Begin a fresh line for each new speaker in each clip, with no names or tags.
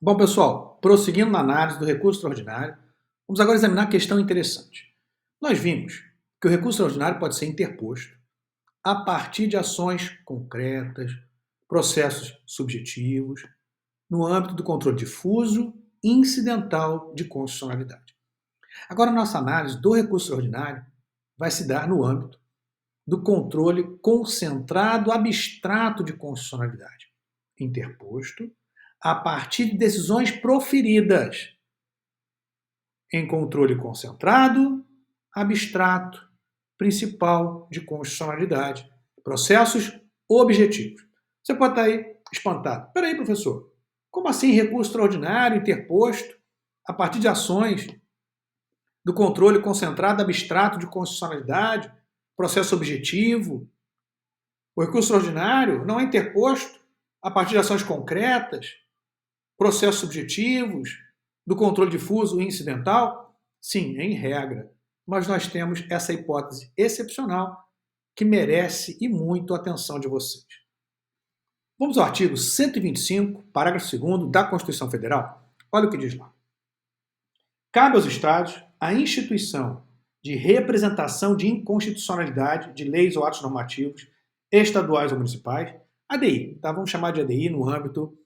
Bom, pessoal, prosseguindo na análise do recurso extraordinário, vamos agora examinar a questão interessante. Nós vimos que o recurso extraordinário pode ser interposto a partir de ações concretas, processos subjetivos, no âmbito do controle difuso e incidental de constitucionalidade. Agora, nossa análise do recurso extraordinário vai se dar no âmbito do controle concentrado abstrato de constitucionalidade, interposto a partir de decisões proferidas em controle concentrado, abstrato, principal de constitucionalidade, processos objetivos. Você pode estar aí espantado. Espera aí, professor, como assim recurso extraordinário interposto a partir de ações do controle concentrado, abstrato de constitucionalidade, processo objetivo? O recurso extraordinário não é interposto a partir de ações concretas, processos subjetivos, do controle difuso e incidental? Sim, em regra. Mas nós temos essa hipótese excepcional que merece e muito a atenção de vocês. Vamos ao artigo 125, parágrafo 2º da Constituição Federal? Olha o que diz lá. Cabe aos Estados a instituição de representação de inconstitucionalidade de leis ou atos normativos estaduais ou municipais, ADI, tá? Vamos chamar de ADI no âmbito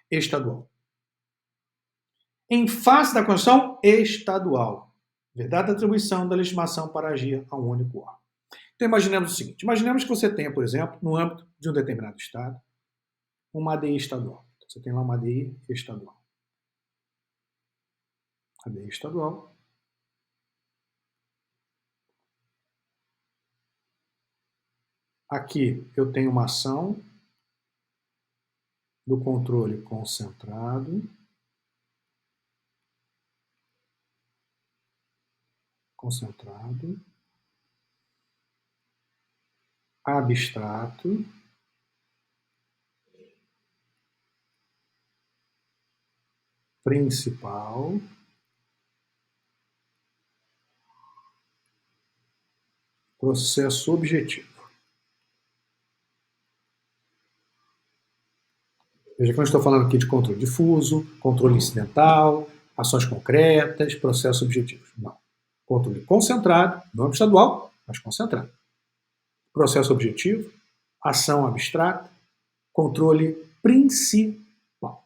estadual. Em face da Constituição estadual, vedada a atribuição da legitimação para agir a um único órgão. Então imaginemos o seguinte, imaginemos que você tenha, por exemplo, no âmbito de um determinado estado, uma ADI estadual. Então, você tem lá uma ADI estadual. ADI estadual. Aqui eu tenho uma ação do controle concentrado, abstrato, principal, processo objetivo. Veja que eu estou falando aqui de controle difuso, controle incidental, ações concretas, processos objetivos. Não. Controle concentrado, não âmbito estadual, mas concentrado. Processo objetivo, ação abstrata, controle principal.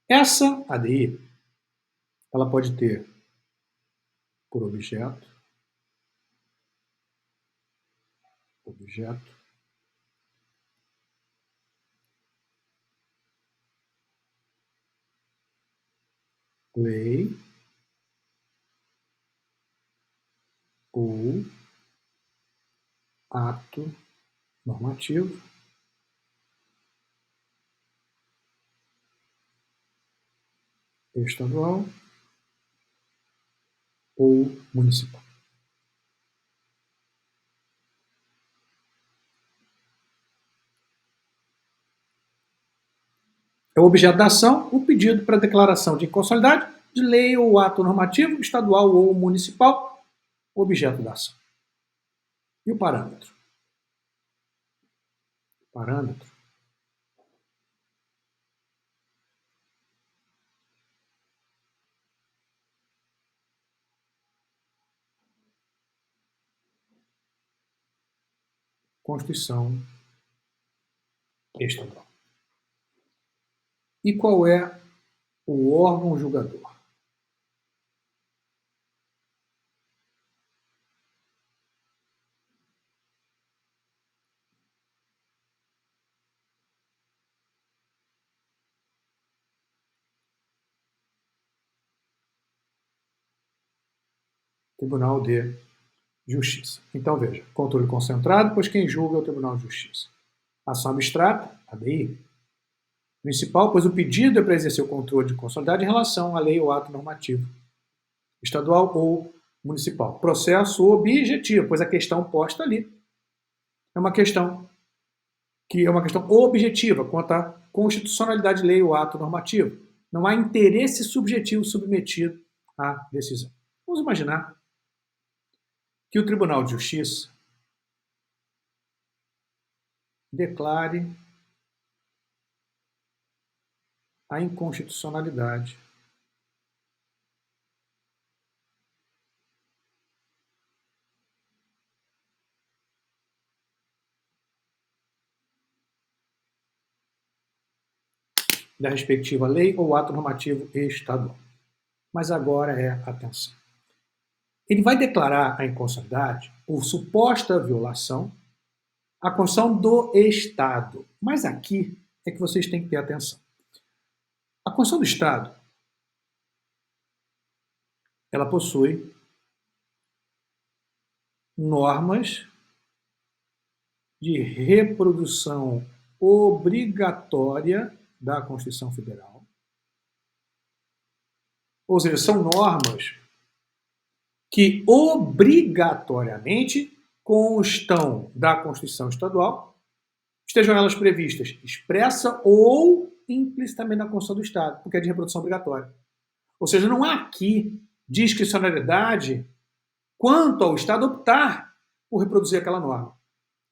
Essa ADI, ela pode ter por objeto, lei ou ato normativo estadual ou municipal. É o objeto da ação o pedido para declaração de inconstitucionalidade de lei ou ato normativo estadual ou municipal, objeto da ação. E o parâmetro? Parâmetro Constituição estadual. E qual é o órgão julgador? Tribunal de Justiça. Então, veja, controle concentrado, pois quem julga é o Tribunal de Justiça. Ação abstrata, ADI. Principal, pois o pedido é para exercer o controle de constitucionalidade em relação à lei ou ato normativo, estadual ou municipal. Processo objetivo, pois a questão posta ali é uma questão objetiva quanto à constitucionalidade de lei ou ato normativo. Não há interesse subjetivo submetido à decisão. Vamos imaginar que o Tribunal de Justiça declare a inconstitucionalidade da respectiva lei ou ato normativo estadual. Mas agora atenção. Ele vai declarar a inconstitucionalidade por suposta violação à Constituição do Estado. Mas aqui é que vocês têm que ter atenção. A Constituição do Estado, ela possui normas de reprodução obrigatória da Constituição Federal. Ou seja, são normas que obrigatoriamente constam da Constituição Estadual, estejam elas previstas expressa ou implicitamente na Constituição do Estado, porque é de reprodução obrigatória. Ou seja, não há aqui discricionariedade quanto ao Estado optar por reproduzir aquela norma.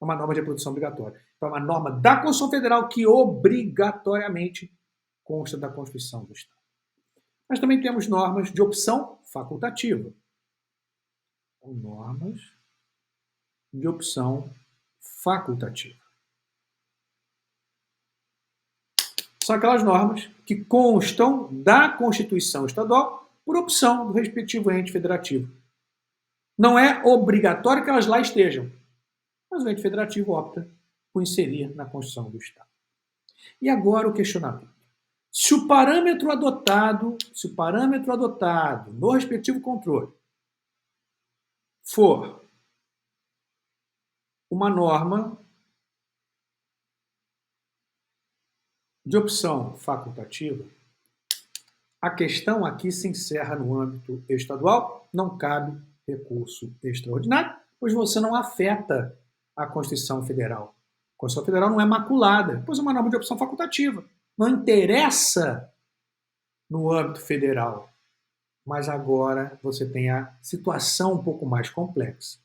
É uma norma de reprodução obrigatória. Então, é uma norma da Constituição Federal que obrigatoriamente consta da Constituição do Estado. Mas também temos normas de opção facultativa. São normas de opção facultativa. São aquelas normas que constam da Constituição Estadual por opção do respectivo ente federativo. Não é obrigatório que elas lá estejam, mas o ente federativo opta por inserir na Constituição do Estado. E agora o questionamento. Se o parâmetro adotado no respectivo controle for uma norma de opção facultativa, a questão aqui se encerra no âmbito estadual, não cabe recurso extraordinário, pois você não afeta a Constituição Federal. A Constituição Federal não é maculada, pois é uma norma de opção facultativa. Não interessa no âmbito federal. Mas agora você tem a situação um pouco mais complexa.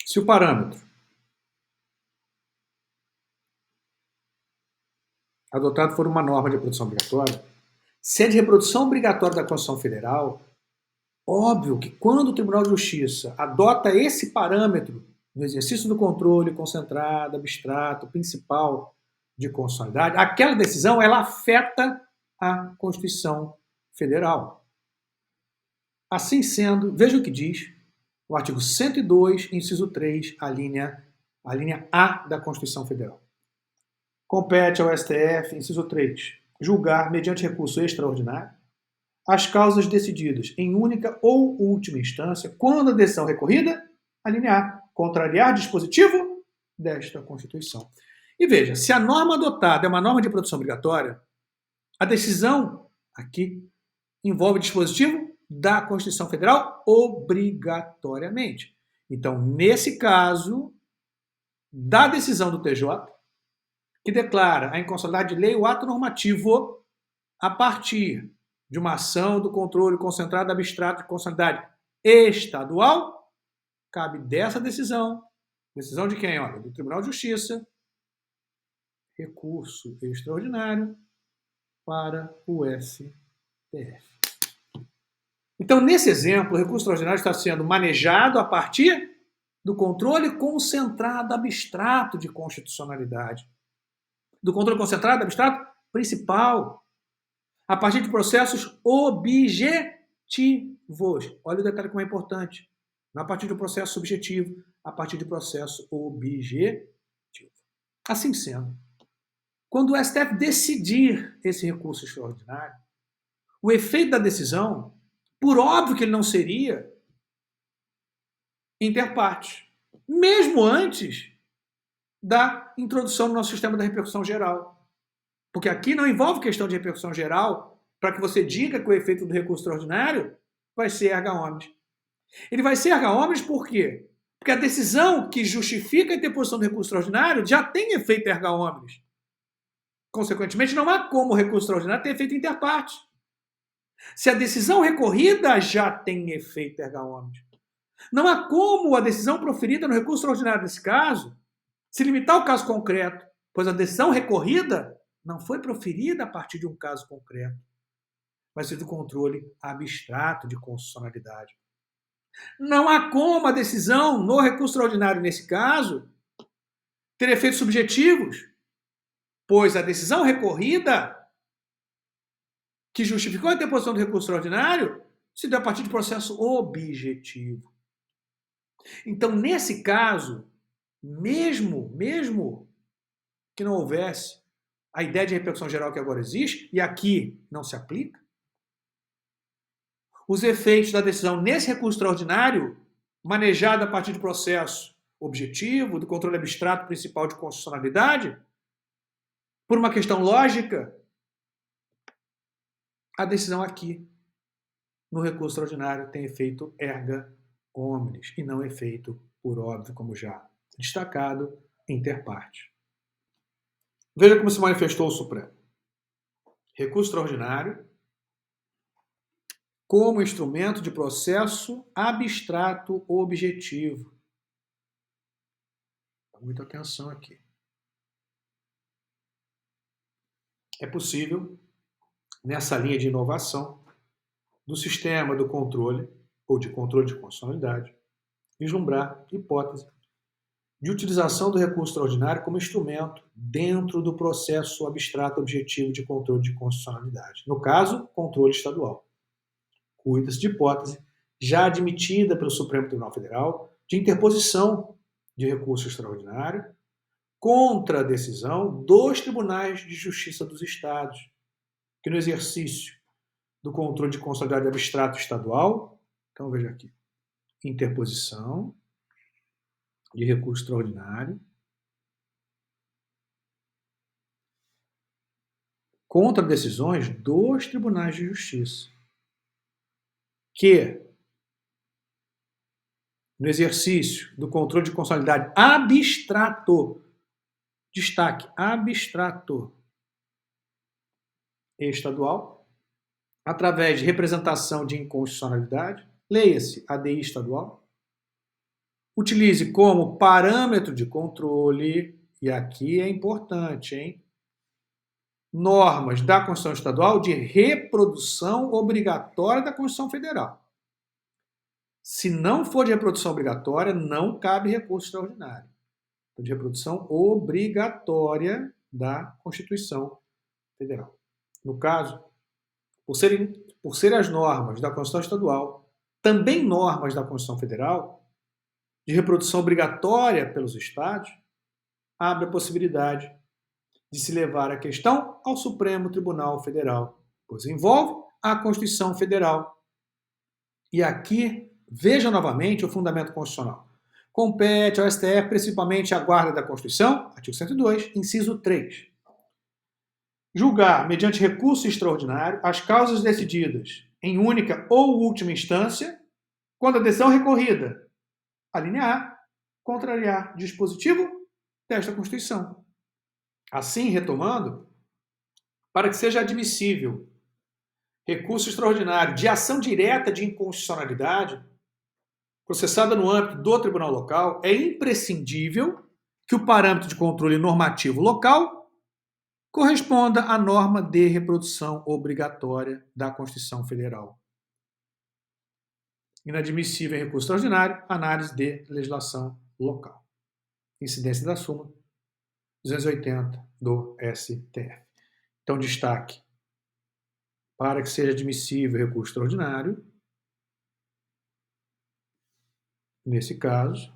Se o parâmetro adotado for uma norma de reprodução obrigatória, se é de reprodução obrigatória da Constituição Federal, óbvio que quando o Tribunal de Justiça adota esse parâmetro no exercício do controle concentrado, abstrato, principal de constitucionalidade, aquela decisão ela afeta a Constituição Federal. Assim sendo, veja o que diz o artigo 102, inciso 3, a linha A da Constituição Federal. Compete ao STF, inciso 3, julgar, mediante recurso extraordinário, as causas decididas em única ou última instância, quando a decisão recorrida, a linha A, contrariar dispositivo desta Constituição. E veja, se a norma adotada é uma norma de produção obrigatória, a decisão aqui envolve dispositivo da Constituição Federal obrigatoriamente. Então, nesse caso, da decisão do TJ, que declara a inconstitucionalidade de lei ou ato normativo a partir de uma ação do controle concentrado abstrato de constitucionalidade estadual, cabe dessa decisão de quem? Olha, do Tribunal de Justiça, recurso extraordinário para o STF. Então, nesse exemplo, o recurso extraordinário está sendo manejado a partir do controle concentrado abstrato de constitucionalidade. Do controle concentrado abstrato principal, a partir de processos objetivos. Olha o detalhe como é importante. Não a partir de um processo subjetivo, a partir de processo objetivo. Assim sendo, quando o STF decidir esse recurso extraordinário, o efeito da decisão, por óbvio que ele não seria interpartes, mesmo antes da introdução no nosso sistema da repercussão geral. Porque aqui não envolve questão de repercussão geral para que você diga que o efeito do recurso extraordinário vai ser erga omnes. Ele vai ser erga omnes por quê? Porque a decisão que justifica a interposição do recurso extraordinário já tem efeito erga omnes. Consequentemente, não há como o recurso extraordinário ter efeito interpartes. Se a decisão recorrida já tem efeito erga omnes. Não há como a decisão proferida no recurso extraordinário nesse caso se limitar ao caso concreto, pois a decisão recorrida não foi proferida a partir de um caso concreto, mas do controle abstrato de constitucionalidade. Não há como a decisão no recurso extraordinário nesse caso ter efeitos subjetivos, pois a decisão recorrida que justificou a interposição do recurso extraordinário se deu a partir de processo objetivo. Então, nesse caso, mesmo que não houvesse a ideia de repercussão geral que agora existe, e aqui não se aplica, os efeitos da decisão nesse recurso extraordinário, manejado a partir de processo objetivo, do controle abstrato principal de constitucionalidade, por uma questão lógica, a decisão aqui, no recurso extraordinário, tem efeito erga omnes, e não efeito, por óbvio, como já destacado, inter partes. Veja como se manifestou o Supremo. Recurso extraordinário como instrumento de processo abstrato objetivo. Muita atenção aqui. É possível, nessa linha de inovação do sistema do controle, ou de controle de constitucionalidade, vislumbrar hipótese de utilização do recurso extraordinário como instrumento dentro do processo abstrato objetivo de controle de constitucionalidade. No caso, controle estadual. Cuida-se de hipótese já admitida pelo Supremo Tribunal Federal de interposição de recurso extraordinário contra a decisão dos tribunais de justiça dos estados, que no exercício do controle de constitucionalidade abstrato estadual, então veja aqui, interposição de recurso extraordinário contra decisões dos tribunais de justiça, que, no exercício do controle de constitucionalidade abstrato, destaque, abstrato estadual, através de representação de inconstitucionalidade, leia-se ADI estadual, utilize como parâmetro de controle, e aqui é importante, hein? Normas da Constituição Estadual de reprodução obrigatória da Constituição Federal. Se não for de reprodução obrigatória, não cabe recurso extraordinário. De reprodução obrigatória da Constituição Federal. No caso, por serem as normas da Constituição Estadual, também normas da Constituição Federal, de reprodução obrigatória pelos estados, abre a possibilidade de se levar a questão ao Supremo Tribunal Federal, pois envolve a Constituição Federal. E aqui, veja novamente o fundamento constitucional. Compete ao STF, principalmente a guarda da Constituição, artigo 102, inciso 3. Julgar, mediante recurso extraordinário, as causas decididas em única ou última instância, quando a decisão recorrida, a linha A, contrariar dispositivo desta Constituição. Assim, retomando, para que seja admissível recurso extraordinário de ação direta de inconstitucionalidade, processada no âmbito do tribunal local, é imprescindível que o parâmetro de controle normativo local corresponda à norma de reprodução obrigatória da Constituição Federal. Inadmissível em recurso extraordinário, análise de legislação local. Incidência da súmula 280 do STF. Então, destaque. Para que seja admissível recurso extraordinário, nesse caso,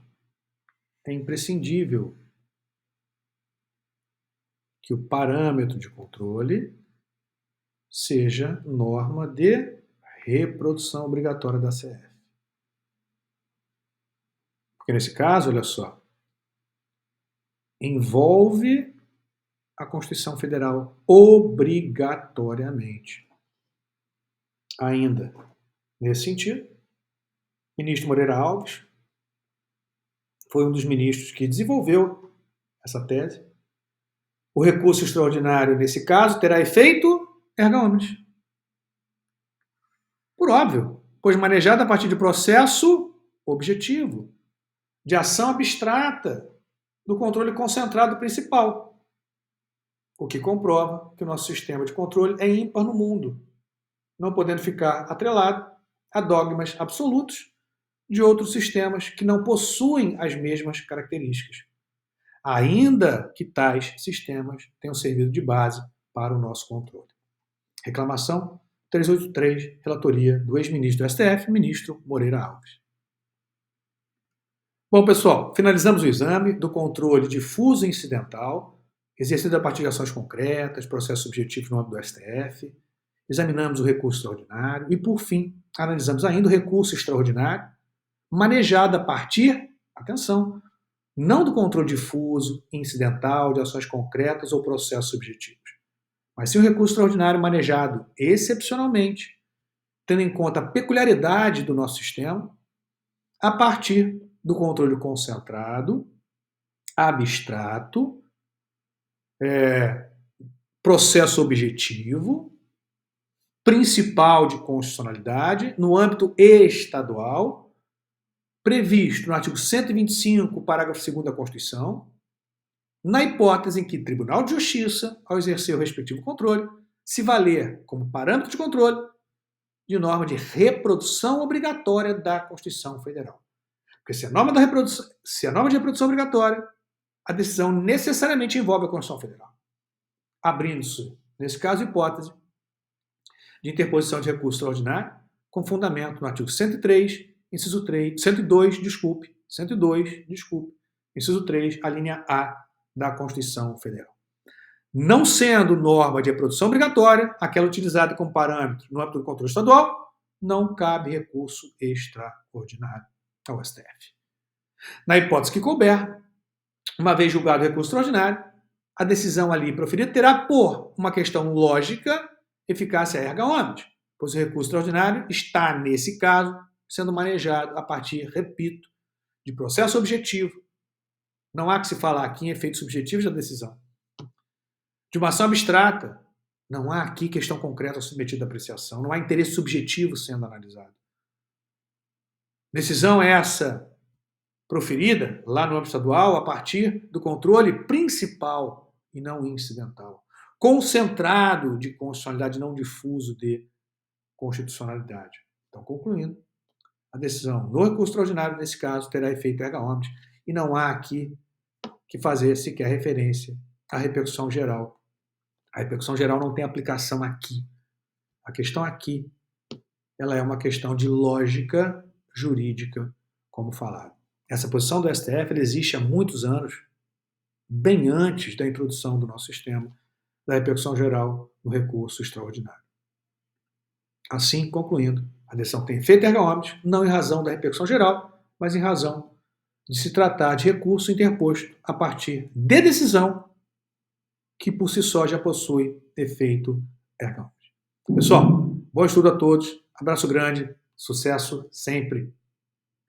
é imprescindível que o parâmetro de controle seja norma de reprodução obrigatória da CF. Porque nesse caso, olha só, envolve a Constituição Federal obrigatoriamente. Ainda, nesse sentido, o ministro Moreira Alves foi um dos ministros que desenvolveu essa tese. O recurso extraordinário, nesse caso, terá efeito erga omnes. Por óbvio, pois manejada a partir de processo objetivo, de ação abstrata, do controle concentrado principal, o que comprova que o nosso sistema de controle é ímpar no mundo, não podendo ficar atrelado a dogmas absolutos de outros sistemas que não possuem as mesmas características, ainda que tais sistemas tenham servido de base para o nosso controle. Reclamação 383, relatoria do ex-ministro do STF, ministro Moreira Alves. Bom, pessoal, finalizamos o exame do controle difuso e incidental, exercido a partir de ações concretas, processos subjetivos no âmbito do STF, examinamos o recurso extraordinário e, por fim, analisamos ainda o recurso extraordinário, manejado a partir, atenção, não do controle difuso e incidental de ações concretas ou processos subjetivos, mas sim o recurso extraordinário manejado excepcionalmente, tendo em conta a peculiaridade do nosso sistema, a partir do controle concentrado, abstrato, processo objetivo, principal de constitucionalidade, no âmbito estadual, previsto no artigo 125, parágrafo 2º da Constituição, na hipótese em que o Tribunal de Justiça, ao exercer o respectivo controle, se valer como parâmetro de controle de norma de reprodução obrigatória da Constituição Federal. Porque se a norma de reprodução obrigatória, a decisão necessariamente envolve a Constituição Federal, abrindo-se, nesse caso, hipótese de interposição de recurso extraordinário com fundamento no artigo 103, inciso 3, 102, inciso 3, a linha A da Constituição Federal. Não sendo norma de reprodução obrigatória, aquela utilizada como parâmetro no âmbito do controle estadual, não cabe recurso extraordinário ao STF. Na hipótese que couber, uma vez julgado o recurso extraordinário, a decisão ali proferida terá, por uma questão lógica, eficácia erga omnes, pois o recurso extraordinário está, nesse caso, sendo manejado a partir, repito, de processo objetivo. Não há que se falar aqui em efeitos subjetivos da decisão. De uma ação abstrata, não há aqui questão concreta submetida à apreciação, não há interesse subjetivo sendo analisado. Decisão essa proferida lá no âmbito estadual a partir do controle principal e não incidental, concentrado de constitucionalidade, não difuso de constitucionalidade. Então, concluindo, a decisão no recurso extraordinário, nesse caso, terá efeito erga omnes e não há aqui que fazer sequer referência à repercussão geral. A repercussão geral não tem aplicação aqui. A questão aqui, ela é uma questão de lógica jurídica, como falado. Essa posição do STF ela existe há muitos anos, bem antes da introdução do nosso sistema, da repercussão geral no recurso extraordinário. Assim, concluindo, a decisão tem efeito erga omnes, não em razão da repercussão geral, mas em razão de se tratar de recurso interposto a partir de decisão que por si só já possui efeito erga omnes. Pessoal, bom estudo a todos, abraço grande, sucesso sempre!